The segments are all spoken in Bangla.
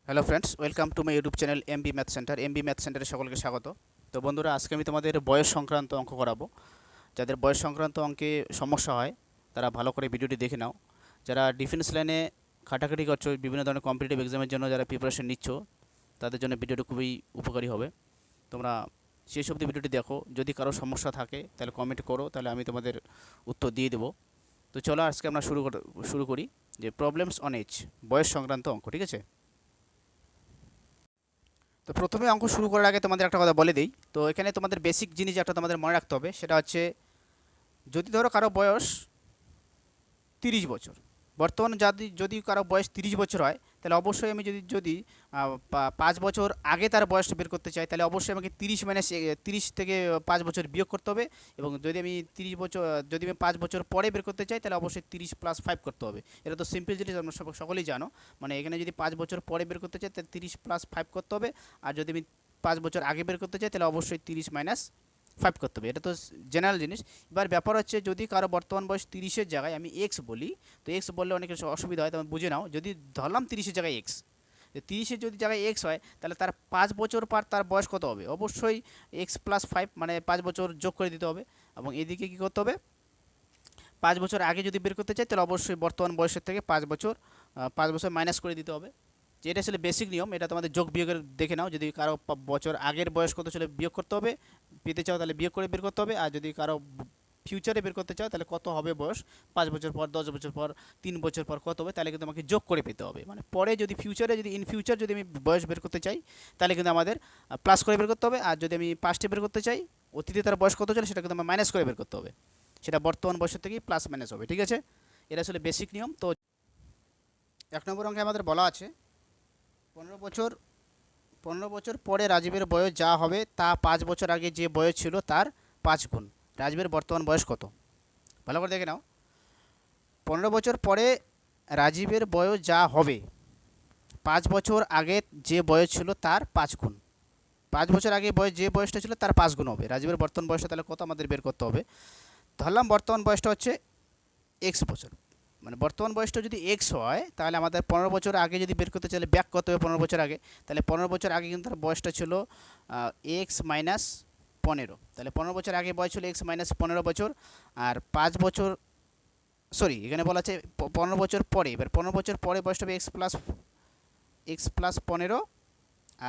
Hello friends, welcome to my YouTube channel MB math centre. MB math সেন্টারে সকলকে স্বাগত। তো বন্ধুরা, আজকে আমি তোমাদের বয়স সংক্রান্ত অঙ্ক করাবো। যাদের বয়স সংক্রান্ত অঙ্কে সমস্যা হয় তারা ভালো করে ভিডিওটি দেখে নাও। যারা ডিফেন্স লাইনে খাটাখাটি করছো, বিভিন্ন ধরনের কম্পিটিটিভ এক্সামের জন্য যারা প্রিপারেশন নিচ্ছ, তাদের জন্য ভিডিওটি খুবই উপকারী হবে। তোমরা শেষ অবধি ভিডিওটি দেখো। যদি কারো সমস্যা থাকে তাহলে কমেন্ট করো, তাহলে আমি তোমাদের উত্তর দিয়ে দেবো। তো চলো আজকে আমরা শুরু করি যে প্রবলেমস অন এজ, বয়স সংক্রান্ত অঙ্ক। ঠিক আছে? তো প্রথমে অঙ্ক শুরু করার আগে তোমাদের একটা কথা বলে দিই। তো এখানে তোমাদের বেসিক জিনিস একটা তোমাদের মনে রাখতে হবে, সেটা হচ্ছে যদি ধরো কারো বয়স 30 বছর, বর্তমান যদি যদি কারো বয়স 30 বছর হয়, তাহলে অবশ্যই আমি যদি যদি 5 বছর আগে তার বয়স বের করতে চাই, তাহলে অবশ্যই আমাকে 30 থেকে 5 বছর বিয়োগ করতে হবে। এবং যদি আমি 30 বছর, যদি আমি 5 বছর পরে বের করতে চাই, তাহলে অবশ্যই 30+5 করতে হবে। এটা তো সিম্পল জিনিস, আমরা সকলেই জানো। মানে এখানে যদি 5 বছর পরে বের করতে চাই, তাহলে 30+5 করতে হবে। আর যদি আমি 5 বছর আগে বের করতে চাই, তাহলে অবশ্যই 30-5 করতে হবে। এটা তো জেনারেল জিনিস। এবার ব্যাপার হচ্ছে, যদি কারো বর্তমান বয়স 30-এর জায়গায় আমি এক্স বলি, তো এক্স বললে অনেকের অসুবিধা হয়, তবে বুঝে নাও। যদি ধরলাম 30-এর জায়গায় এক্স, 30-এর যদি জায়গায় এক্স হয়, তাহলে তার 5 বছর পর তার বয়স কত হবে? অবশ্যই x+5, মানে 5 বছর যোগ করে দিতে হবে। এবং এদিকে কী করতে হবে? 5 বছর আগে যদি বের করতে চাই, তাহলে অবশ্যই বর্তমান বয়সের থেকে 5 বছর মাইনাস করে দিতে হবে। যে এটা আসলে বেসিক নিয়ম, এটা তোমাদের যোগ বিয়োগের দেখে নাও। যদি কারো বছর আগের বয়স কত ছিল বিয়োগ করতে হবে, পেতে চাও তাহলে বিয়োগ করে বের করতে হবে। আর যদি কারো ফিউচারে বের করতে চাও, তাহলে কত হবে বয়স, 5 বছর পর, 10 বছর পর, 3 বছর পর কত হবে, তাহলে কিন্তু আমাকে যোগ করে পেতে হবে। মানে পরে যদি ফিউচারে, যদি ইন ফিউচার যদি আমি বয়স বের করতে চাই, তাহলে কিন্তু আমাদের প্লাস করে বের করতে হবে। আর যদি আমি পাস্টে বের করতে চাই, অতীতে তার বয়স কত ছিল, সেটা কিন্তু আমার মাইনাস করে বের করতে হবে। সেটা বর্তমান বয়সের থেকেই প্লাস মাইনাস হবে। ঠিক আছে? এটা আসলে বেসিক নিয়ম। তো 1 নম্বর অঙ্কে আমাদের বলা আছে 15 বছর 15 বছর পরে রাজীবের বয়স যা হবে তা 5 বছর আগে যে বয়স ছিল তার 5 গুণ। রাজীবের বর্তমান বয়স কত? ভালো করে দেখে নাও। 15 বছর পরে রাজীবের বয়স যা হবে, 5 বছর আগে যে বয়স ছিল তার 5 গুণ। 5 বছর আগে যে বয়সটা ছিল তার 5 গুণ হবে রাজীবের বর্তমান বয়সটা। তাহলে কত আমাদের বের করতে হবে? ধরলাম বর্তমান বয়সটা হচ্ছে x বছর। মানে বর্তমান বয়সটা যদি এক্স হয়, তাহলে আমাদের 15 বছর আগে যদি বের করতে চাইলে ব্যাক করতে হবে 15 বছর আগে। তাহলে 15 বছর আগে কিন্তু তার বয়সটা ছিল x-15। তাহলে 15 বছর আগে বয়স ছিল x-15 বছর। আর 5 বছর, সরি, এখানে বলা আছে 15 বছর পরে। এবার 15 বছর পরে বয়সটা হবে x+15।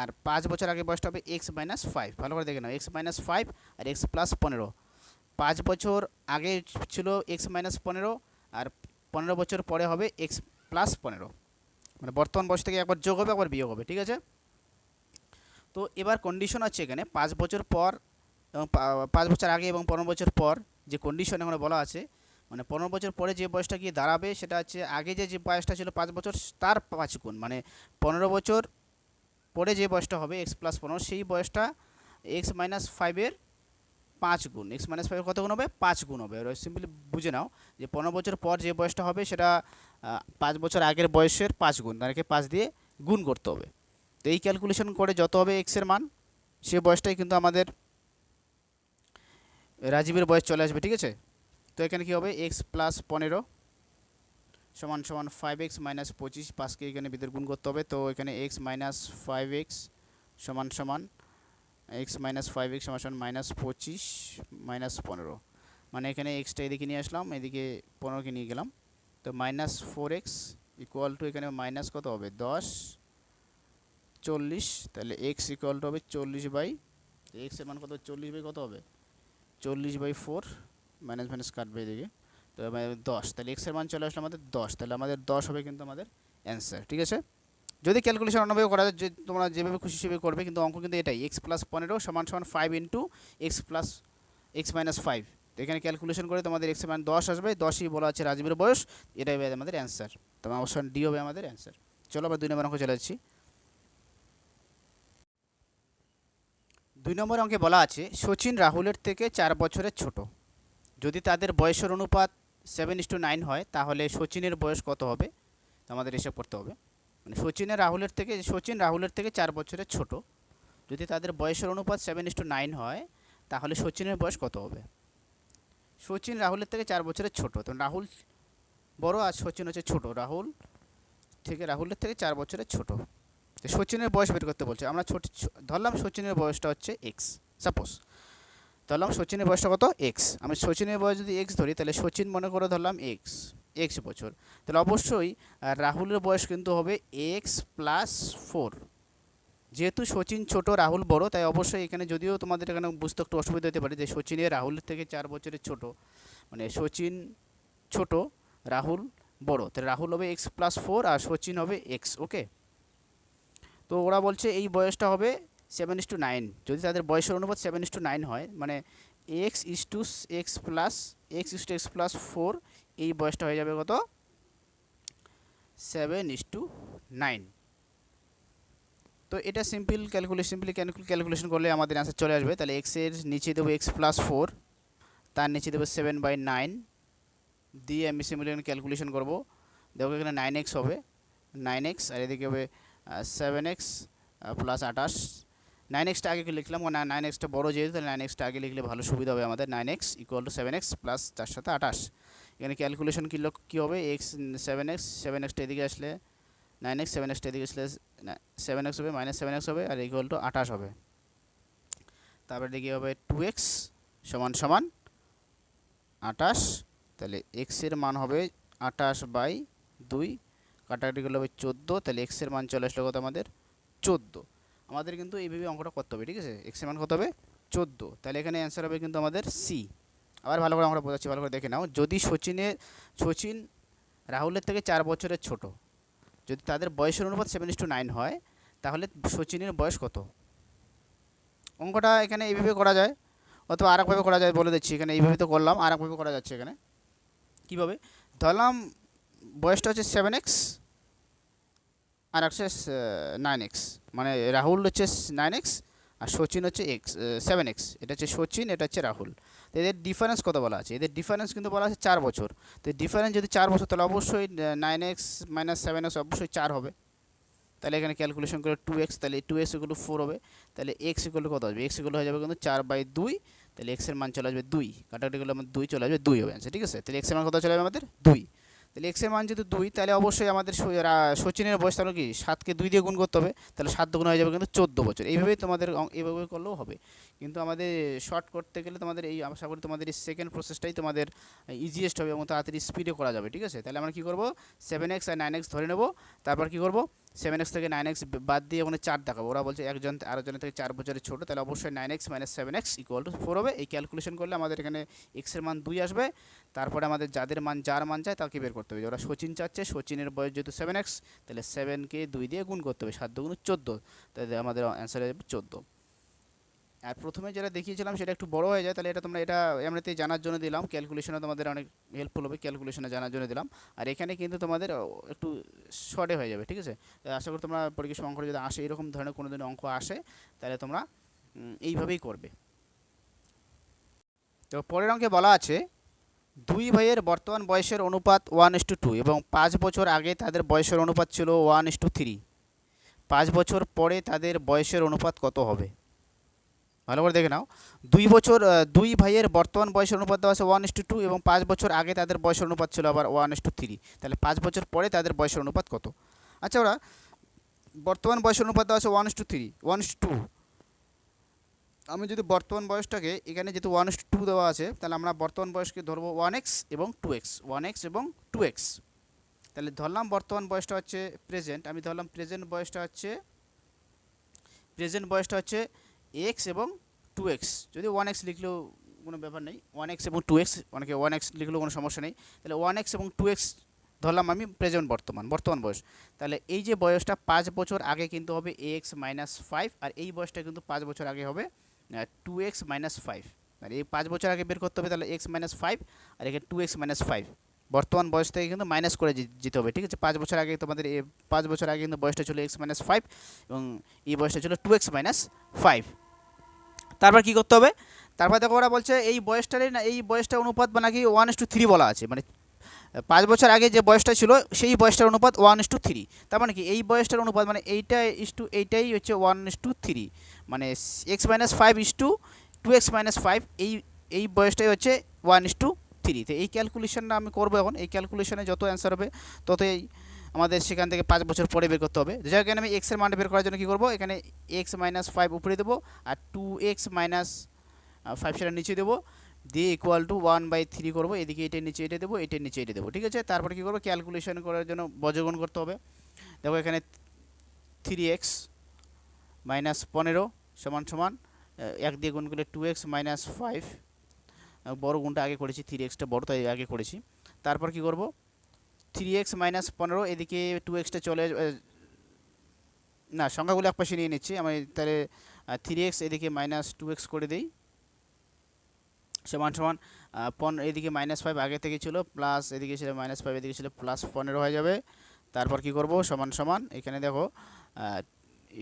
আর 5 বছর আগে বয়সটা হবে x-5। ভালো করে দেখে নাও, x-5 আর x+15। 5 বছর আগে ছিল x-15, আর 15 বছর পরে হবে x+15। মানে বর্তমান বয়স থেকে একবার যোগ হবে, একবার বিয়োগ হবে। ঠিক আছে? তো এবার কন্ডিশন আছে এখানে 5 বছর পর এবং 5 বছর আগে এবং 15 বছর পর যে কন্ডিশন এখানে বলা আছে, মানে 15 বছর পরে যে বয়সটা গিয়ে দাঁড়াবে, সেটা হচ্ছে আগে যে বয়সটা ছিল 5 বছর, তার 5 গুণ। মানে 15 বছর পরে যে বয়সটা হবে x+15, সেই বয়সটা x-5-এর 5 গুণ। x-5 কত গুণ হবে? 5 গুণ হবে। সিম্পলি বুঝে নাও যে 15 বছর পর যে বয়সটা হবে, সেটা 5 বছর আগের বয়সের 5 গুণ। তাদেরকে 5 দিয়ে গুণ করতে হবে। তো এই ক্যালকুলেশন করে যত হবে এক্সের মান, সে বয়সটাই কিন্তু আমাদের রাজীবের বয়স চলে আসবে। ঠিক আছে? তো এখানে কী হবে? x+15 সমান সমান 5x - 25। 5কে এখানে ভিতরে গুণ করতে হবে। তো এখানে x-5x সমান সমান x-5x সমান সমান -25 -15। মানে এখানে এক্সটা এদিকে নিয়ে আসলাম, এদিকে 15কে নিয়ে গেলাম। তো -4x ইকুয়াল টু, এখানে মাইনাস কত হবে? 10, 40। তাহলে x ইকুয়াল টু হবে 40 বাই, এক্স এর মান কত? 40 বাই কত হবে? 40/4। মাইনাস মাইনাস কাটবে এদিকে। তো 10। তাহলে এক্স এর মান চলে আসলো আমাদের 10। তাহলে আমাদের 10 হবে কিন্তু আমাদের অ্যান্সার। ঠিক আছে? যদি ক্যালকুলেশন অন্যভাবে করা যায়, যে তোমরা যেভাবে খুশি সেভাবে করবে, কিন্তু অঙ্ক কিন্তু এটাই, x+15 সমান সমান 5 ইন্টু x+x-5। তো এখানে ক্যালকুলেশন করে তোমাদের x এর মান 10 আসবে। 10ই বলা আছে রাজীবের বয়স। এটাই হবে আমাদের অ্যান্সার। তোমার অপশন ডি হবে আমাদের অ্যান্সার। চলো আবার 2 নম্বর অঙ্ক চলে যাচ্ছি। 2 নম্বর অঙ্কে বলা আছে সচিন রাহুলের থেকে 4 বছরের ছোট। যদি তাদের বয়সের অনুপাত 7:9 হয়, তাহলে সচিনের বয়স কত হবে? তো আমাদের হিসাব করতে হবে। মানে সচিন রাহুলের থেকে 4 বছরের ছোট। যদি তাদের বয়সের অনুপাত 7:9 হয়, তাহলে সচিনের বয়স কত হবে? সচিন রাহুলের থেকে 4 বছরের ছোট। তো রাহুল বড় আর সচিন হচ্ছে ছোট। রাহুলের থেকে 4 বছরের ছোট। তো সচিনের বয়স বের করতে বলছে, আমরা ধরলাম সচিনের বয়সটা হচ্ছে এক্স, সাপোজ ধরলাম সচিনের বয়সটা কত এক্স। আমি সচিনের বয়স যদি এক্স ধরি তাহলে সচিন মনে করে ধরলাম এক্স বছর, তাহলে অবশ্যই রাহুলের বয়স কিন্তু হবে এক্স প্লাস 4। যেহেতু সচিন ছোট রাহুল বড়, তাই অবশ্যই এখানে যদিও তোমাদের এখানে বুঝতে একটু অসুবিধা হতে পারে যে সচিনের রাহুলের থেকে 4 বছরের ছোট, মানে সচিন ছোট রাহুল বড়, তাহলে রাহুল হবে এক্স প্লাস 4 আর সচিন হবে এক্স। ওকে, তো ওরা বলছে এই বয়সটা হবে 7:9। যদি তাদের বয়সের অনুপাত 7:9 হয়, মানে x is to x plus 4, এই বয়সটা হয়ে যাবে কত 7:9। তো এটা সিম্পলি ক্যালকুলেশন করলে আমাদের অ্যান্সার চলে আসবে। তাহলে এক্সের নিচে দেবো এক্স প্লাস 4, তার নিচে দেবো 7/9 দিয়ে আমি সিম্পলি ক্যালকুলেশন করবো। দেখো এখানে 9x হবে, 9x আর এদিকে হবে 7x প্লাস 28। 9xটা আগে লিখলাম, 9xটা বড়ো যেহেতু, তাহলে 9xটা আগে লিখলে ভালো সুবিধা হবে আমাদের। 9x = 7x প্লাস 4 সাথে 28। এখানে ক্যালকুলেশন কী হবে, এক্স 7xটা এদিকে আসলে 9x, 7xটা এদিকে আসলে 7x হবে, মাইনাস 7x হবে আর = 28 হবে। তারপরে এদিকে হবে 2x সমান 28, তাহলে এক্সের মান হবে 28/2, কাটাকাটি করলে হবে 14, তাহলে এক্সের মান চলে আসলো কত আমাদের 14। আমাদের কিন্তু এইভাবে অঙ্কটা করতে হবে, ঠিক আছে। এক্সের মান কত হবে 14, তাহলে এখানে অ্যান্সার হবে কিন্তু আমাদের সি। আবার ভালো করে আমরা বোঝাচ্ছি, ভালো করে দেখে নাও। যদি সচিন রাহুলের থেকে 4 বছরের ছোট, যদি তাদের বয়সের অনুপাত 7:9 হয়, তাহলে সচিনের বয়স কত? অঙ্কটা এখানে এইভাবে করা যায়, অথবা আরেকভাবে করা যায়, বলে দিচ্ছি। এখানে এইভাবে তো করলাম, আরেকভাবে করা যাচ্ছে। এখানে কীভাবে ধরলাম, বয়সটা হচ্ছে 7x আর হচ্ছে 9x, মানে রাহুল হচ্ছে 9x আর সচিন হচ্ছে 7x। এটা হচ্ছে সচিন, এটা হচ্ছে রাহুল। তো এদের ডিফারেন্স কত বলা আছে? এদের ডিফারেন্স কিন্তু বলা আছে 4 বছর। তো ডিফারেন্স যদি 4 বছর, তাহলে অবশ্যই 9x - 7x অবশ্যই 4 হবে। তাহলে এখানে ক্যালকুলেশন করে 2x, তাহলে 2x = 4 হবে। তাহলে x = কত আসবে? x হয়ে যাবে কিন্তু 4/2, তাহলে x এর মান চলে আসবে 2, কাটাকাটি করলে আমাদের 2 চলে আসবে, 2 হবে অ্যান্সার, ঠিক আছে। তাহলে x এর মান কত চলে আসবে আমাদের 2। তাহলে x এর মান যেহেতু 2, তাহলে অবশ্যই আমাদের সচিনের বয়স তাহলে কি 7কে 2 দিয়ে গুণ করতে হবে, তাহলে 7 দুগুণ হয়ে যাবে কিন্তু 14 বছর। এইভাবেই তোমাদের এইভাবে করলেও হবে, কিন্তু আমাদের শর্ট করতে গেলে তোমাদের এই, আশা করি তোমাদের এই সেকেন্ড প্রসেসটাই তোমাদের ইজিয়েস্ট হবে এবং তাড়াতাড়ি স্পিডে করা যাবে, ঠিক আছে। তাহলে আমরা কী করবো, 7x আর 9x ধরে নেব, তারপর কী করবো 7x থেকে 9x বাদ দিয়ে ওখানে 4 দেখাবো। ওরা বলছে একজন আরেকজনের থেকে 4 বছরের ছোটো, তাহলে অবশ্যই 9x - 7x = 4 হবে। এই ক্যালকুলেশন করলে আমাদের এখানে x এর মান 2 আসবে। তারপরে আমাদের যার মান চায় তাকে বের করতে হবে। ওরা সচিন চাচ্ছে, সচিনের বয়স যেহেতু 7x, তাহলে 7কে 2 দিয়ে গুণ করতে হবে, 7 2 = 14, তাহলে আমাদের অ্যান্সার হবে 14। আর প্রথমে যেটা দেখিয়েছিলাম সেটা একটু বড় হয়ে যায়, তাহলে এটা তোমরা এমনিতেই জানার জন্য দিলাম, ক্যালকুলেশনে তোমাদের অনেক হেল্পফুল হবে, ক্যালকুলেশনে জানার জন্য দিলাম। আর এখানে কিন্তু তোমাদের একটু শর্টে হয়ে যাবে, ঠিক আছে। আশা করি তোমরা পরীক্ষার অঙ্ক যদি আসে, এরকম ধরনের কোনো দিন অঙ্ক আসে, তাহলে তোমরা এইভাবেই করবে। তো পরের অঙ্কে বলা আছে, 2 ভাইয়ের বর্তমান বয়সের অনুপাত 1:2 এবং 5 বছর আগে তাদের বয়সের অনুপাত ছিল 1:3। 5 বছর পরে তাদের বয়সের অনুপাত কত হবে? ভালো করে দেখে নাও। 2 ভাইয়ের বর্তমান বয়সের অনুপাত দেওয়া আছে 1:2 এবং 5 বছর আগে তাদের বয়সের অনুপাত ছিল আবার 1:3। তাহলে 5 বছর পরে তাদের বয়সের অনুপাত কত? আচ্ছা, ওরা বর্তমান বয়সের অনুপাত দেওয়া আছে 1:3, 1:2। আমি যদি বর্তমান বয়সটাকে, এখানে যেহেতু 1:2 দেওয়া আছে, তাহলে আমরা বর্তমান বয়সকে ধরবো 1x এবং 2x। তাহলে ধরলাম বর্তমান বয়সটা হচ্ছে প্রেজেন্ট, আমি ধরলাম প্রেজেন্ট বয়সটা হচ্ছে x এবং 2x। যদি 1x লিখলেও কোনো ব্যাপার নেই, 1x এবং 2x, অনেকে 1x লিখলেও কোনো সমস্যা নেই। তাহলে 1x এবং 2x ধরলাম আমি প্রেজেন্ট বর্তমান বয়স। তাহলে এই যে বয়সটা 5 বছর আগে কিন্তু হবে x - 5, আর এই বয়সটা কিন্তু 5 বছর আগে হবে 2x - 5। আর এই 5 বছর আগে বের করতে হবে, তাহলে x - 5 আর এখানে 2x - 5। বর্তমান বয়স থেকে কিন্তু মাইনাস করে যেতে হবে, ঠিক আছে। 5 বছর আগে তোমাদের 5 বছর আগে কিন্তু বয়সটা ছিল x - 5 এবং এই বয়সটা ছিল 2x - 5। তারপর কি করতে হবে? তারপর দেখো ওরা বলছে এই বয়সটার অনুপাত নাকি 1:3 বলা আছে, মানে 5 বছর আগে যে বয়সটা ছিল সেই বয়সটার অনুপাত 1:3। তার মানে কি এই বয়সটার অনুপাত, মানে এইটাই হচ্ছে 1:3, মানে x - 5 2x - 5, এই বয়সটাই হচ্ছে 1:3। তো এই ক্যালকুলেশনটা আমি করবো এখন। এই ক্যালকুলেশনে যত অ্যান্সার হবে ততই আমাদের সেখান থেকে 5 বছর পরে বের করতে হবে। যাই হোক, এখানে আমি এক্সের মানটা বের করার জন্য কী করবো, এখানে এক্স মাইনাস 5 উপরে দেবো আর 2x মাইনাস 5 সেটা নিচে দেবো, দিয়ে ইকুয়াল টু 1/3 করবো। এদিকে এটার নিচে এটা দেবো, এটার নিচে এটা দেবো, ঠিক আছে। তারপরে কী করবো, ক্যালকুলেশন করার জন্য বর্গমূল করতে হবে। দেখো এখানে 3x মাইনাস 15 সমান সমান 1 দিয়ে গুণ করলে 2x মাইনাস 5, বড় গুণটা আগে করেছি, 3xটা বড় তাই আগে করেছি। তারপর কি করব, 3x মাইনাস 15, এদিকে 2xটা চলে না, সংখ্যাগুলো একপাশে নিয়ে নিচ্ছি আমি, তাহলে 3x এদিকে মাইনাস 2x করে দিই, সমান সমান এদিকে মাইনাস 5 আগে থেকে ছিল, প্লাস এদিকে ছিল মাইনাস 5, এদিকে ছিল প্লাস 15 হয়ে যাবে। তারপর কি করব, সমান সমান এখানে দেখো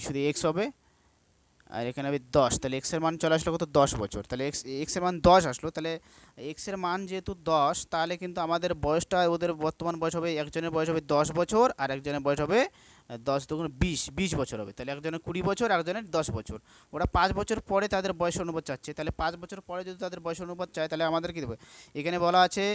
শুধু x হবে, আর এখানে হবে 10, তাহলে এক্সের মান চলে আসলো কত, 10 বছর। তাহলে এক্সের মান 10 আসলো, তাহলে এক্সের মান যেহেতু 10, তাহলে কিন্তু আমাদের বয়সটা, ওদের বর্তমান বয়স হবে, একজনের বয়স হবে 10 বছর আর একজনের বয়স হবে 10 দুগুণ 20 বছর হবে। তাহলে একজনের 20 বছর, একজনের 10 বছর। ওরা 5 বছর পরে তাদের বয়স অনুপাত চাচ্ছে, তাহলে 5 বছর পরে যদি তাদের বয়স অনুপাত চায়, তাহলে আমাদের কী দেবে, এখানে বলা আছে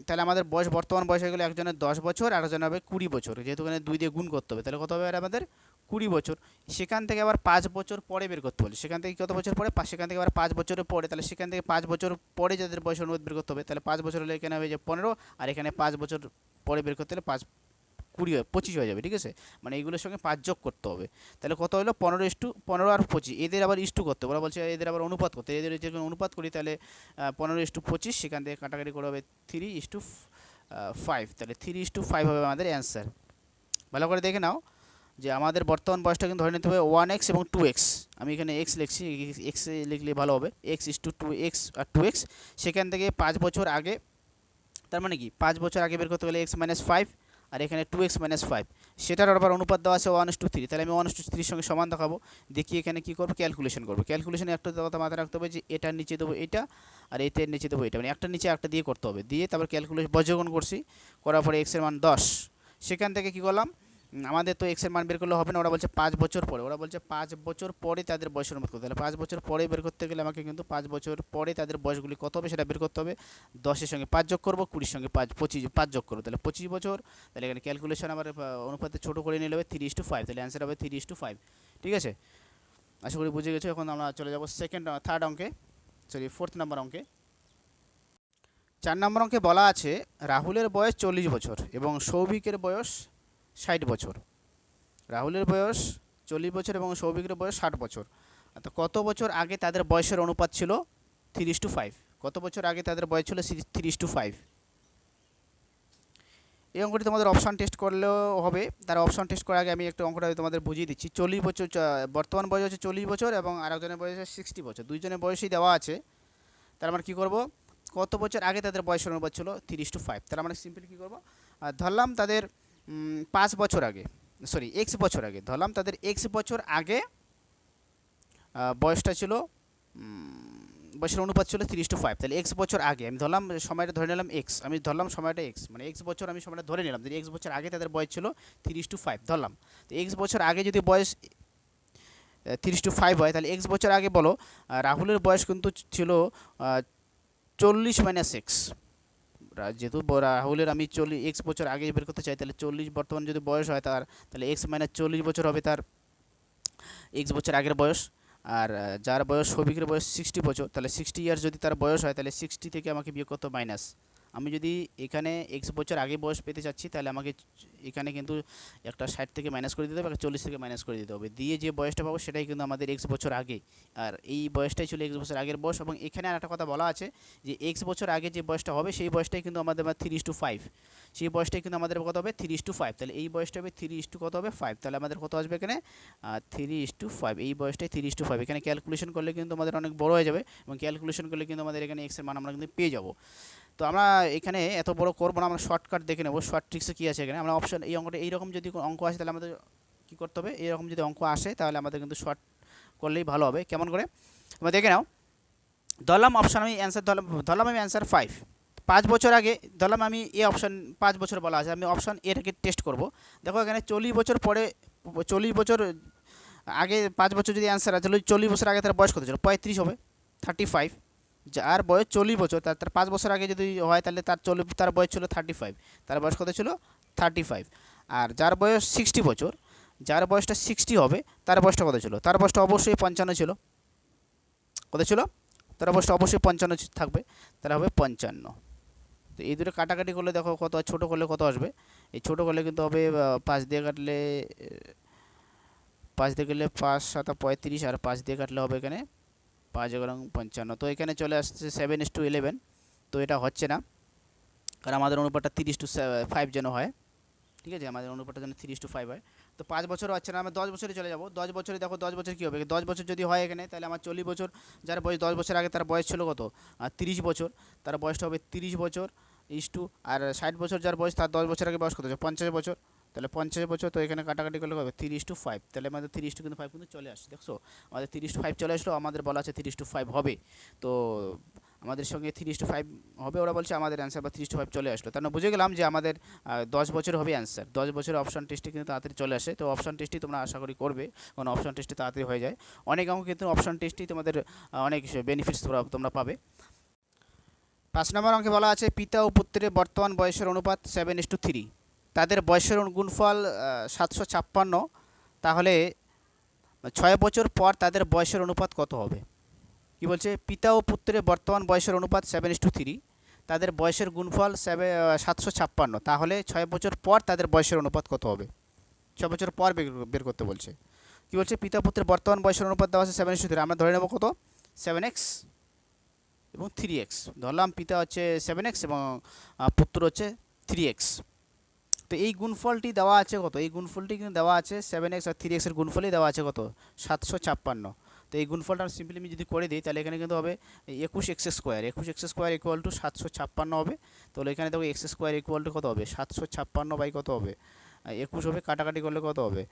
তাহলে আমাদের বয়স, বর্তমান বয়স হয়ে গেলে একজনের 10 বছর আর একজনের হবে 20 বছর, যেহেতু এখানে 2 দিয়ে গুণ করতে হবে, তাহলে কত হবে আমাদের 20 বছর। সেখান থেকে আবার 5 বছর পরে বের করতে হবে, সেখান থেকে কত বছর পরে, সেখান থেকে আবার 5 বছরের পরে, তাহলে সেখান থেকে 5 বছর পরে যাদের বয়স অনুপাত বের করতে হবে, তাহলে 5 বছর হলে এখানে হবে যে 15, আর এখানে 5 বছর পরে বের করতে হলে 5 20 25 হয়ে যাবে, ঠিক আছে। মানে এইগুলোর সঙ্গে 5 যোগ করতে হবে, তাহলে কত হলো 15 আর 25, এদের আবার ইস্টু করতে হবে, ওরা বলছে এদের আবার অনুপাত করতে, এদের যখন অনুপাত করি তাহলে 15:25, সেখান থেকে কাটাকাটি করে হবে 3:5, তাহলে 3:5 হবে আমাদের অ্যান্সার। ভালো করে দেখে নাও যে আমাদের বর্তমান বয়সটা কিন্তু ধরে নিতে হবে 1x এবং 2x, আমি এখানে x লিখছি, x লিখলে ভালো হবে, x:2x আর 2x, সেখান থেকে 5 বছর আগে, তার মানে কি 5 বছর আগে বের করতে গেলে x মাইনাস 5 আর এখানে 2x মাইনাস 5, সেটার আবার অনুপাত দেওয়া আছে 1:3, তাহলে আমি 1:3 সঙ্গে সমান দেখাবো। দেখি এখানে কী করবো, ক্যালকুলেশন করবো। ক্যালকুলেশনে একটা কথা মাথায় রাখতে হবে যে এটার নিচে দেবো এটা আর এটার নিচে দেবো এটা, মানে একটা নিচে একটা দিয়ে করতে হবে, দিয়ে তারপর ক্যালকুলেশন বর্গমূল করছি, করার পরে x এর মান 10, সেখান থেকে কী করলাম, আমাদের তো এক্সের মান বের করলে হবে না, ওরা বলছে 5 বছর পরে, ওরা বলছে 5 বছর পরে তাদের বয়স অনুপাত করতে, তাহলে 5 বছর পরে বের করতে গেলে আমাকে কিন্তু 5 বছর পরে তাদের বয়সগুলি কত হবে সেটা বের করতে হবে। 10-এর সঙ্গে 5 যোগ করবো, 20-এর সঙ্গে 5 যোগ করবো, তাহলে 25 বছর। তাহলে এখানে ক্যালকুলেশন আমার অনুপাতে ছোটো করে নিলে হবে 3:5, তাহলে অ্যান্সার হবে 3:5, ঠিক আছে। আশা করি বুঝে গেছো। এখন আমরা চলে যাবো থার্ড অঙ্কে, সরি 4th নাম্বার অঙ্কে। 4 নম্বর অঙ্কে বলা আছে রাহুলের বয়স 40 বছর এবং সৌভিকের বয়স 60 বছর। রাহুলের বয়স 40 বছর এবং সৌভিকের বয়স 60 বছর। তো কত বছর আগে তাদের বয়সের অনুপাত ছিল 3:5, কত বছর আগে তাদের বয়স ছিল 3:5। এই অঙ্কটি তোমাদের অপশান টেস্ট করলেও হবে, তার অপশান টেস্ট করার আগে আমি একটা অঙ্কটা তোমাদের বুঝিয়ে দিচ্ছি। 40 বছর, বর্তমান বয়স হচ্ছে 40 বছর এবং আরেকজনের বয়স হচ্ছে 60 বছর, দুইজনের বয়সই দেওয়া আছে। তার আমরা কী করবো, কত বছর আগে তাদের বয়সের অনুপাত ছিল 3:5, তার আমরা সিম্পলি কী করবো, ধরলাম তাদের 5 বছর আগে, সরি x বছর আগে, ধরলাম তাদের x বছর আগে বয়সটা ছিল, বয়সের অনুপাত ছিল 3:5, তাহলে x বছর আগে আমি ধরলাম, সময়টা ধরে নিলাম x, আমি ধরলাম সময়টা x, মানে x বছর আমি সময়টা ধরে নিলাম, যদি x বছর আগে তাদের বয়স ছিল 3:5 ধরলাম, তো x বছর আগে যদি বয়স 3:5 হয়, তাহলে x বছর আগে বলো রাহুলের বয়স কিন্তু ছিল 40 মাইনাস x, যেহেতু রাহুলের আমি 40 বছর আগে বের করতে চাই, তাহলে 40 বর্তমান যদি বয়স হয় তার, তাহলে x মাইনাস 40 বছর হবে তার x বছর আগের বয়স। আর যার বয়স সৌভিকের বয়স 60 বছর, তাহলে 60 ইয়ার্স যদি তার বয়স হয়, তাহলে 60 থেকে আমাকে বিয়োগ করতে মাইনাস, আমি যদি এখানে x বছর আগে বয়স পেতে চাচ্ছি, তাহলে আমাকে এখানে কিন্তু একটা 60 থেকে মাইনাস করে দিতে হবে, একটা 40 থেকে মাইনাস করে দিতে হবে, দিয়ে যে বয়সটা পাবো সেটাই কিন্তু আমাদের x বছর আগে, আর এই বয়সটাই ছিল x বছর আগের বয়স। এবং এখানে আর একটা কথা বলা আছে যে x বছর আগে যে বয়সটা হবে সেই বয়সটাই কিন্তু আমাদের 3:5, সেই বয়সটাই কিন্তু আমাদের কত হবে 3:5, তাহলে এই বয়সটা হবে 3 কত হবে 5, তাহলে আমাদের কত আসবে এখানে 3:5, এই বয়সটাই 3:5। এখানে ক্যালকুলেশন করলে কিন্তু আমাদের অনেক বড় হয়ে যাবে, এবং ক্যালকুলেশন করলে কিন্তু আমাদের এখানে x এর মান আমরা কিন্তু পেয়ে যাবো। তো আমরা এখানে এত বড় করবো না, আমরা শর্টকাট দেখে নেবো, শর্ট ট্রিক্সে কী আছে এখানে। আমরা অপশন, এই অঙ্কটা এইরকম যদি অঙ্ক আসে তাহলে আমাদের কী করতে হবে, এইরকম যদি অঙ্ক আসে তাহলে আমাদের কিন্তু শর্ট করলেই ভালো হবে। কেমন করে তোমরা দেখে নাও, ধরলাম অপশান আমি অ্যান্সার ধরলাম আমি অ্যান্সার 5 বছর আগে, ধরলাম আমি এ অপশান 5 বছর বলা আছে, আমি অপশান এটাকে টেস্ট করব। দেখো এখানে 40 বছর পরে, 40 বছর আগে 5 বছর যদি অ্যান্সার আছে, 40 বছর আগে তার বয়স কত ছিল, 35 হবে, 35, যার বয়স 40 বছর, তার 5 বছর আগে যদি হয় তাহলে তার বয়স ছিল 35, তার বয়স কত ছিল 35। আর যার বয়স 60 বছর, যার বয়সটা 60 হবে, তার বয়সটা কত ছিল? তার বয়সটা অবশ্যই 55 ছিল। কত ছিল? তার বয়সটা অবশ্যই 55 থাকবে, তাহলে হবে 55। তো এই দুটো কাটাকাটি করলে দেখো কত, ছোটো করলে কত আসবে। এই ছোটো করলে কিন্তু হবে 5 দিয়ে কাটলে 5 দিয়ে কাটলে 5 7 35, আর 5 দিয়ে কাটলে হবে এখানে 5 এগারো 55। তো এখানে চলে আসছে 7:11। তো এটা হচ্ছে না, কারণ আমাদের অনুপাতটা 3:5 যেন হয়। ঠিক আছে, আমাদের অনুপাতটা যেন 3:5 হয়। তো 5 বছরও হচ্ছে না, আমরা 10 বছরে চলে যাব। 10 বছরে দেখো 10 বছর কী হবে, 10 বছর যদি হয় এখানে, তাহলে আমার 40 বছর, যার বয়স 10 বছর আগে তার বয়স ছিল কত? 30 বছর, তার বয়সটা হবে 30 বছর ইস্টু, আর 60 বছর যার বয়স, তার 10 বছর আগে বয়স কত হচ্ছে? 50 বছর। তাহলে 50 বছর, তো এখানে কাটাকাটি করলে হবে 3:5। তাহলে আমাদের 3:5 কিন্তু চলে আসছে, দেখছো আমাদের 3:5 চলে আসলো। আমাদের বলা আছে 3:5 হবে, তো আমাদের সঙ্গে 3:5 হবে ওরা বলছে, আমাদের অ্যান্সার বা 3:5 চলে আসলো। তার মানে বুঝে গেলাম যে আমাদের 10 বছর হবে অ্যান্সার। 10 বছরের অপশান টেস্টে কিন্তু তাড়াতাড়ি চলে আসে। তো অপশান টেস্টই তোমরা আশা করি করবে, কারণ অপশান টেস্টে তাড়াতাড়ি হয়ে যায়। অনেক অঙ্ক কিন্তু অপশান টেস্টেই তোমাদের অনেক বেনিফিটস তোমরা পাবে। 5 নম্বর অঙ্কে বলা আছে পিতা ও পুত্রের বর্তমান বয়সের অনুপাত 7:3। তাদের বয়সের গুণফল 756। তাহলে 6 বছর পর তাদের বয়সের অনুপাত কত হবে? কি বলছে? পিতা ও পুত্রের বর্তমান বয়সের অনুপাত 7:3, তাদের বয়সের গুণফল 756। তাহলে 6 বছর পর তাদের বয়সের অনুপাত কত হবে? 6 বছর পর বের করতে বলছে। কি বলছে? পিতা পুত্রের বর্তমান বয়সের অনুপাত দেওয়া আছে 7:3। আমরা ধরে নেব কত? 7x এবং 3x। ধরলাম পিতা হচ্ছে 7x এবং পুত্র হচ্ছে 3x। তো এই গুণফলটি দেওয়া আছে কত? এই গুণফলটি কিন্তু দেওয়া আছে 7x আর 3x এর গুণফলই দেওয়া আছে কত? 756। তো এই গুণফলটা সিম্পলি আমি যদি করে দিই, তাহলে এখানে কিন্তু হবে 21x²। 21x² ইকুয়াল টু 756 হবে। তাহলে এখানে দেখো x² ইকুয়াল টু কত হবে? 756 বাই কত হবে? 21 হবে। কাটাকাটি করলে কত হবে?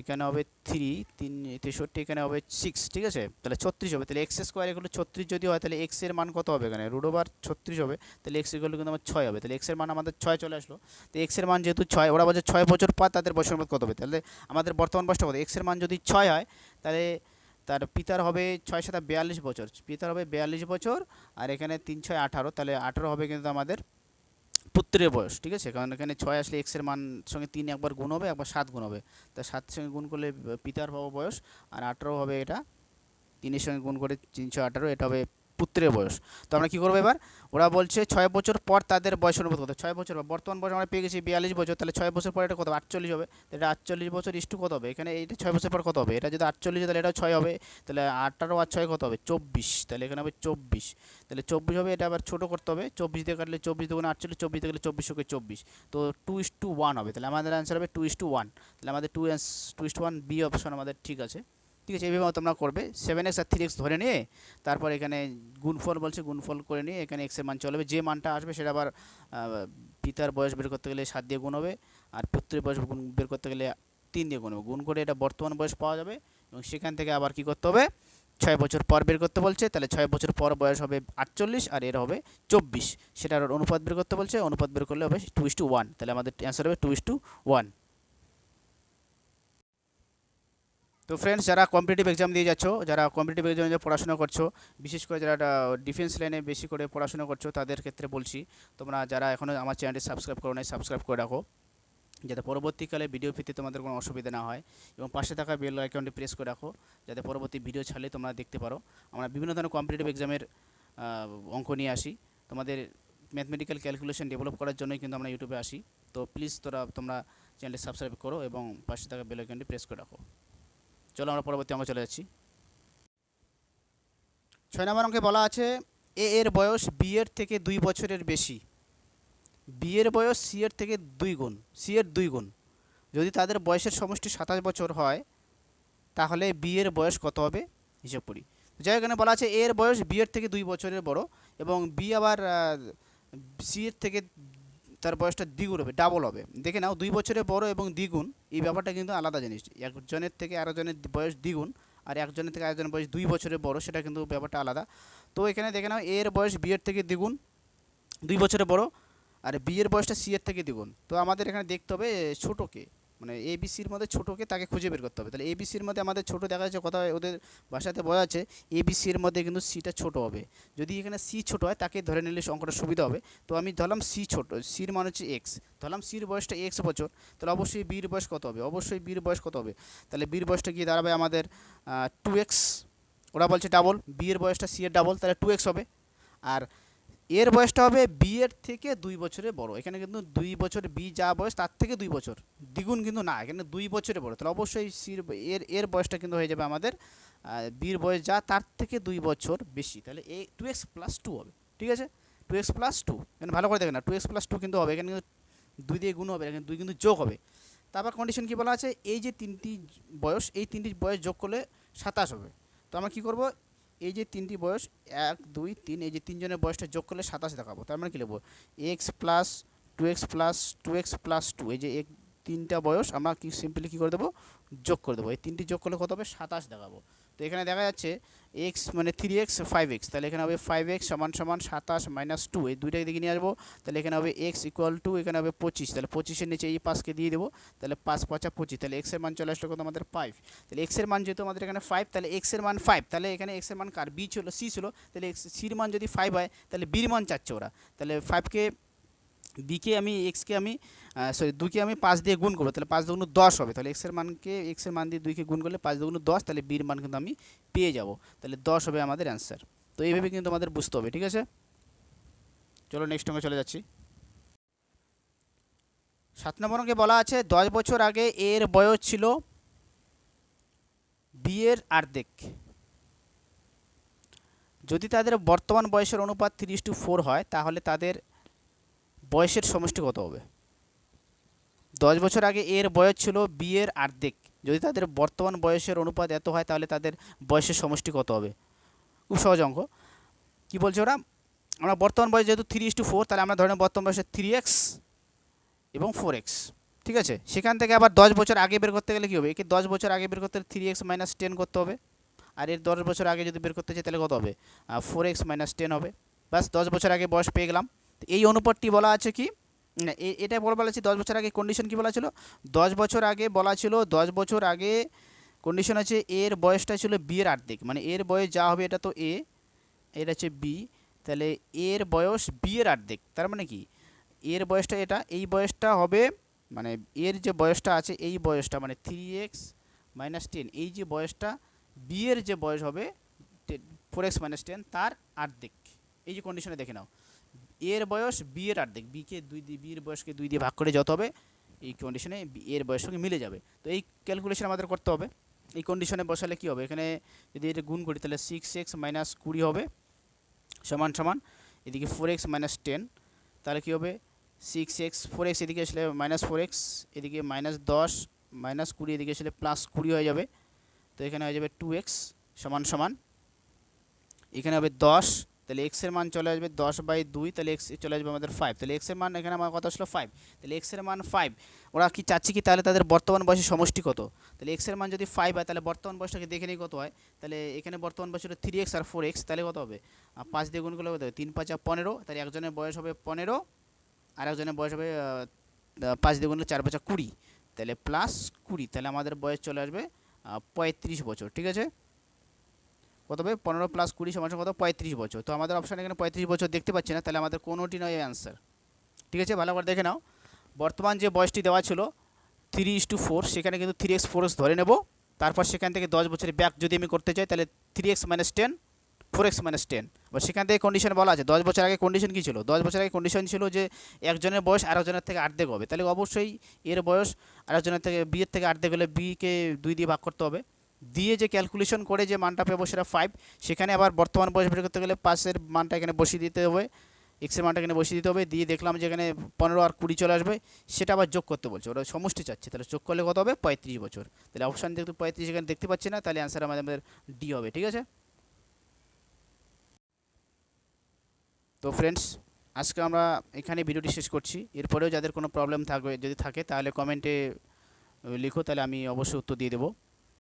এখানে হবে 3 3 63, এখানে হবে 6। ঠিক আছে, তাহলে 36 হবে। তাহলে x² ইকুয়াল টু 36 যদি হয়, তাহলে x এর মান কত হবে? এখানে √36 হবে। তাহলে x ইকুয়াল টু কিন্তু আমার 6 হবে। তাহলে x এর মান আমাদের 6 চলে আসলো। তো x এর মান যেহেতু 6, ওরা বলছে 6 বছর পর তাদের বয়সের অনুপাত কত হবে? তাহলে আমাদের বর্তমান বয়সটা কত? x এর মান যদি 6 হয়, তাহলে তার পিতার হবে 6 7 42 বছর, পিতার হবে 42 বছর, আর এখানে 3 6 18, তাহলে 18 হবে কিন্তু আমাদের পুত্রের বয়স। ঠিক আছে, কারণ এখানে 6 আসলে x এর মান সঙ্গে 3 একবার গুণ হবে, একবার 7 গুণ হবে। তা 7 সঙ্গে গুণ করলে পিতার পাবো বয়স, আর 18 হবে এটা 3 এর সঙ্গে গুণ করে 318, এটা হবে পুত্রের বয়স। তো আমরা কী করবো এবার? ওরা বলছে 6 বছর পর তাদের বয়স অনুপাত কত? 6 বছর পর বর্তমান বয়স আমরা পেয়ে গেছি 42 বছর, তাহলে 6 বছর পর এটা কত? 48 হবে। এটা 48 বছর ইস্টু কত হবে? এখানে এইটা 6 বছর পর কত হবে? এটা যদি 48, তাহলে এটা 6 হবে। তাহলে 18 আর 6 কত হবে? 24। তাহলে এখানে হবে 24। তাহলে 24 হবে। এটা আবার ছোটো করতে হবে, 24 দিয়ে কাটলে 24 দুগুণে 48, 24 দিয়ে কাটলে 24 × 24, তো 2:1 হবে। তাহলে আমাদের অ্যান্সার হবে 2:1। তাহলে আমাদের 2:1 বি অপশন আমাদের ঠিক আছে। ঠিক আছে, এইভাবে তোমরা করবে। 7x আর 3x ধরে নিয়ে তারপর এখানে গুণফল বলছে, গুণফল করে নিয়ে এখানে x এর মান চলে হবে। যে মানটা আসবে সেটা আবার পিতার বয়স বের করতে গেলে 7 দিয়ে গুণ হবে, আর পুত্রের বয়স বের করতে গেলে 3 দিয়ে গুণ হবে। গুণ করে এটা বর্তমান বয়স পাওয়া যাবে, এবং সেখান থেকে আবার কি করতে হবে? 6 বছর পর বের করতে বলছে। তাহলে 6 বছর পর বয়স হবে 48, আর এর হবে 24। সেটার অনুপাত বের করতে বলছে, অনুপাত বের করলে হবে 2:1। তাহলে আমাদের অ্যান্সার হবে 2:1। তো ফ্রেন্ডস, যারা কম্পিটিটিভ এক্সাম দিয়ে যাচ্ছ, যারা কম্পিটিটিভ এক্সামে পড়াশোনা করছো, বিশেষ করে যারা ডিফেন্স লাইনে বেশি করে পড়াশোনা করছো, তাদের ক্ষেত্রে বলছি, তোমরা যারা এখনও আমার চ্যানেলটি সাবস্ক্রাইব করো নাই, সাবস্ক্রাইব করে রাখো, যাতে পরবর্তীকালে ভিডিও পেতে তোমাদের কোনো অসুবিধা না হয়। এবং পাশে থাকা বেল আইকনটি প্রেস করে রাখো, যাতে পরবর্তী ভিডিও ছাড়লে তোমরা দেখতে পারো। আমরা বিভিন্ন ধরনের কম্পিটিটিভ এক্সামের অঙ্ক নিয়ে আসি, তোমাদের ম্যাথমেটিক্যাল ক্যালকুলেশন ডেভেলপ করার জন্যই কিন্তু আমরা ইউটিউবে আসি। তো প্লিজ তোমরা চ্যানেলটি সাবস্ক্রাইব করো এবং পাশে থাকা বেল আইকনটি প্রেস করে রাখো। চলো আমরা পরবর্তী অঙ্কে চলে যাচ্ছি। 6 নম্বর অঙ্কে বলা আছে এ এর বয়স বি এর থেকে 2 বছরের বেশি, বি এর বয়স সি এর থেকে 2 গুণ, সি এর 2 গুণ। যদি তাদের বয়সের সমষ্টি 27 বছর হয়, তাহলে বি এর বয়স কত হবে? হিসাব করি। যাই এখানে বলা আছে এ এর বয়স বি এর থেকে 2 বছরের বড়, এবং বি আবার সি এর থেকে তার বয়সটা দ্বিগুণ হবে, ডাবল হবে। দেখে নাও, 2 বছরের বড় এবং দ্বিগুণ, এই ব্যাপারটা কিন্তু আলাদা জিনিস। একজনের থেকে আরেকজনের বয়স দ্বিগুণ, আর একজনের থেকে আরেকজনের বয়স 2 বছরের বড়, সেটা কিন্তু ব্যাপারটা আলাদা। তো এখানে দেখে নাও, এর বয়স বি এর থেকে দ্বিগুণ, 2 বছরের বড়, আর বি এর বয়সটা সি এর থেকে দ্বিগুণ। তো আমাদের এখানে দেখতে হবে ছোটোকে, মানে এবিসির মধ্যে ছোটোকে তাকে খুঁজে বের করতে হবে। তাহলে এবিসির মধ্যে আমাদের ছোটো দেখা যাচ্ছে, কথা ওদের ভাষাতে বোঝা যাচ্ছে এবিসির মধ্যে কিন্তু সিটা ছোটো হবে। যদি এখানে সি ছোটো হয় তাকে ধরে নিলে অঙ্কটা সুবিধা হবে। তো আমি ধরলাম সি ছোটো, সির মান হচ্ছে এক্স, ধরলাম সির বয়সটা এক্স বছর, তাহলে অবশ্যই বির বয়স কত হবে, অবশ্যই বির বয়স কত হবে, তাহলে বির বয়সটা গিয়ে দাঁড়াবে আমাদের 2x, ওরা বলছে ডাবল, বি এর বয়সটা সি এর ডাবল, তাহলে 2x হবে। আর এর বয়সটা হবে বি এর থেকে 2 বছরের বড়, এখানে কিন্তু 2 বছর, বি যা বয়স তার থেকে 2 বছর, দ্বিগুণ কিন্তু না, এখানে 2 বছরের বড়, তাহলে অবশ্যই সির এর বয়সটা কিন্তু হয়ে যাবে আমাদের বির বয়স যা তার থেকে 2 বছর বেশি, তাহলে এই 2x প্লাস 2 হবে। ঠিক আছে, 2x প্লাস 2, এখানে ভালো করে দেখেন না, 2x প্লাস 2 কিন্তু হবে, এখানে কিন্তু 2 দিয়ে গুণ হবে, এখানে 2 কিন্তু যোগ হবে। তারপর কন্ডিশন কি বলা আছে, এই যে তিনটি বয়স, এই তিনটি বয়স যোগ করলে 27 হবে। তো আমরা কী করবো, এই যে তিনটি বয়স 1 2 3, এই যে তিনজনের বয়সটা যোগ করলে 27 দেখাবো। তার মানে কী লিখবো, x plus 2x plus 2x plus 2, এই যে তিনটা বয়স আমরা কি সিম্পলি কী করে দেবো, যোগ করে দেবো, এই তিনটি যোগ করলে কত হবে, 27 দেখাবো। তো এখানে দেখা যাচ্ছে এক্স মানে 3x 5x, তাহলে এখানে হবে 5x সমান সমান 27 মাইনাস 2, এই দুইটাকে দিকে নিয়ে আসবো, তাহলে এখানে হবে x ইকুয়াল টু, এখানে হবে 25, তাহলে 25-এর নিচে এই 5কে দিয়ে দেবো, তাহলে 5 5 25, তাহলে x এর মান চলে আসলো কত আমাদের 5, তাহলে x এর মান যেহেতু আমাদের এখানে 5, তাহলে x এর মান 5, তাহলে এখানে x এর মান কার, বি ছিল, সি ছিল, তাহলে সির মান যদি 5 হয় তাহলে বির মান চাচ্ছে ওরা, তাহলে 5কে বিকে আমি এক্সকে আমি সরি 2কে আমি 5 দিয়ে গুণ করবো, তাহলে 5 দুগুণ 10 হবে, তাহলে এক্সের মান দিয়ে 2কে গুণ করলে 5 দুগুণ 10, তাহলে বির মান কিন্তু আমি পেয়ে যাব, তাহলে 10 হবে আমাদের অ্যান্সার। তো এইভাবে কিন্তু আমাদের বুঝতে হবে। ঠিক আছে, চলো নেক্সট অঙ্কে চলে যাচ্ছি। 7 নম্বর অঙ্কে বলা আছে 10 বছর আগে এর বয়স ছিল বি এর অর্ধেক, যদি তাদের বর্তমান বয়সের অনুপাত 3:4 হয় তাহলে তাদের বয়সের সমষ্টি কত হবে। 10 বছর আগে এর বয়স ছিল বি এর অর্ধেক, যদি তাদের বর্তমান বয়সের অনুপাত এত হয় তাহলে তাদের বয়সের সমষ্টি কত হবে। খুব সহজ অঙ্ক। কী বলছে ওরা, আমরা বর্তমান বয়স যেহেতু 3:4, তাহলে আমরা ধরে নেব বর্তমান বয়সে 3x এবং 4x। ঠিক আছে, সেখান থেকে আবার 10 বছর আগে বের করতে গেলে কী হবে, একে 10 বছর আগে বের করতে গেলে 3x মাইনাস 10 করতে হবে, আর এর 10 বছর আগে যদি বের করতে চাই তাহলে কত হবে, 4x মাইনাস 10 হবে। বাস 10 বছর আগে বয়স পেয়ে গেলাম। এই অনুপাতটি বলা আছে কি না, এটা বলা আছে 10 বছর আগে কন্ডিশন কি বলা ছিল, 10 বছর আগে বলা ছিল, 10 বছর আগে কন্ডিশন আছে এর বয়সটা ছিল বি এর অর্ধেক, মানে এর বয়স যা হবে এটা তো এ, এটা হচ্ছে বি, তাহলে এর বয়স বি এর অর্ধেক, তার মানে কি এর বয়সটা এটা, এই বয়সটা হবে মানে এর যে বয়সটা আছে এই বয়সটা মানে 3x মাইনাস 10, এই যে বয়সটা বি এর যে বয়স হবে 4x মাইনাস 10 তার অর্ধেক। এই যে কন্ডিশনে দেখে নাও, এর বয়স বি এর অর্ধেক, বিকে 2 দিয়ে, বির বয়সকে 2 দিয়ে ভাগ করে যত হবে এই কন্ডিশনে এর বয়সের সঙ্গে মিলে যাবে। তো এই ক্যালকুলেশন আমাদের করতে হবে। এই কন্ডিশনে বসালে কী হবে, এখানে যদি এটা গুণ করি তাহলে 6x মাইনাস 20 হবে সমান সমান এদিকে 4x মাইনাস 10, তাহলে কী হবে 6x 4x এদিকে আসলে মাইনাস 4x, এদিকে মাইনাস 10 মাইনাস 20, এদিকে আসলে প্লাস 20 হয়ে যাবে, তো এখানে হয়ে যাবে 2x সমান সমান এখানে হবে 10, তাহলে x এর মান চলে আসবে 10/2, তাহলে x চলে আসবে আমাদের 5, তাহলে x এর মান এখানে আমার কত আসলো 5, তাহলে x এর মান 5, ওরা কি চাচ্ছে কি তাহলে তাদের বর্তমান বয়সের সমষ্টি কত, তাহলে x এর মান যদি 5 হয় তাহলে বর্তমান বয়সটাকে দেখে নিই কত হয়, তাহলে এখানে বর্তমান বয়স হলো 3x আর 4x, তাহলে কত হবে 5 দিয়ে গুণ করলে কত হবে 3 5 15, তাহলে একজনের বয়স হবে 15 আর একজনের বয়স হবে 5 দিয়ে গুণ করলে 4 5 20, তাহলে প্লাস 20, তাহলে আমাদের বয়স চলে আসবে 35 বছর। ঠিক আছে, কত হবে 15 প্লাস 20 সমান কত 35 বছর। তো আমাদের অপশান এখানে 35 বছর দেখতে পাচ্ছি না, তাহলে আমাদের কোনোটি নয় অ্যান্সার। ঠিক আছে, ভালো করে দেখে নাও, বর্তমান যে বয়সটি দেওয়া ছিল 3:4, সেখানে কিন্তু 3x 4x ধরে নেব, তারপর সেখান থেকে 10 বছরের ব্যাক যদি আমি করতে চাই তাহলে 3x মাইনাস 10 4x মাইনাস 10, এবার সেখান থেকে কন্ডিশন বলা আছে 10 বছর আগে কন্ডিশন কী ছিল, 10 বছর আগে কন্ডিশন ছিল যে একজনের বয়স আরেকজনের থেকে অর্ধেক হবে, তাহলে অবশ্যই এর বয়স আরেকজনের থেকে বিয়ের থেকে অর্ধেক হলে বিকে 2 দিয়ে ভাগ করতে হবে, দিয়ে যে ক্যালকুলেশন করে যে মানটা পাবো সেটা 5, সেখানে আবার বর্তমান বয়স বের করতে গেলে 5-এর মানটা এখানে বসিয়ে দিতে হবে, এক্সের মানটা এখানে বসিয়ে দিতে হবে, দিয়ে দেখলাম যে এখানে 15 আর 20 চলে আসবে, সেটা আবার যোগ করতে বলছে, ওরা সমষ্টি চাচ্ছে, তাহলে যোগ করলে কত হবে 35 বছর, তাহলে অপশান যেহেতু 35 এখানে দেখতে পাচ্ছি না, তাহলে অ্যান্সার আমাদের ডি হবে। ঠিক আছে, তো ফ্রেন্ডস আজকে আমরা এখানে ভিডিওটি শেষ করছি, এরপরেও যাদের কোনো প্রবলেম থাকবে যদি থাকে তাহলে কমেন্টে লিখো, তাহলে আমি অবশ্যই উত্তর দিয়ে দেবো।